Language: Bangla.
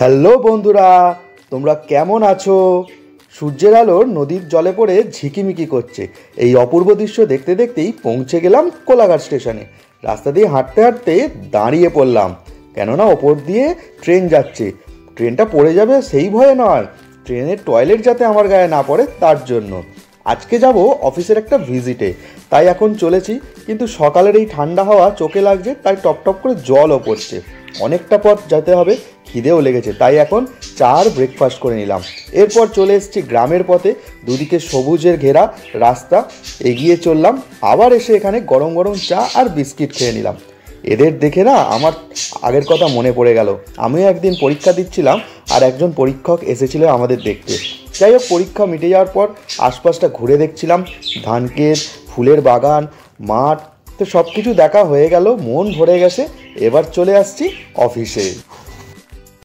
হ্যালো বন্ধুরা, তোমরা কেমন আছো? সূর্যের আলোর নদীর জলে পড়ে ঝিকিমিকি করছে। এই অপূর্ব দৃশ্য দেখতে দেখতেই পৌঁছে গেলাম কোলাঘাট স্টেশনে। রাস্তা দিয়ে হাঁটতে হাঁটতে দাঁড়িয়ে পড়লাম, কেননা ওপর দিয়ে ট্রেন যাচ্ছে। ট্রেনটা পড়ে যাবে সেই ভয়ে নয়, ট্রেনের টয়লেট যাতে আমার গায়ে না পড়ে তার জন্য। আজকে যাব অফিসের একটা ভিজিটে, তাই এখন চলেছি। কিন্তু সকালের এই ঠান্ডা হাওয়া চোখে লাগছে, তাই টপ টপ করে জলও পড়ছে। অনেকটা পথ যেতে হবে, খিদেও লেগেছে, তাই এখন চার ব্রেকফাস্ট করে নিলাম। এরপর চলে এসেছি গ্রামের পথে, দুদিকে সবুজের ঘেরা রাস্তা। এগিয়ে চললাম, আবার এসে এখানে গরম গরম চা আর বিস্কিট খেয়ে নিলাম। এদের দেখে না আমার আগের কথা মনে পড়ে গেল। আমিও একদিন পরীক্ষা দিচ্ছিলাম, আর একজন পরীক্ষক এসেছিল আমাদের দেখতে। যাই হোক, পরীক্ষা মিটে যাওয়ার পর আশপাশটা ঘুরে দেখছিলাম, ধান ক্ষেত, ফুলের বাগান, মাঠ, তো সব কিছু দেখা হয়ে গেল, মন ভরে গেছে। এবার চলে আসছি অফিসে।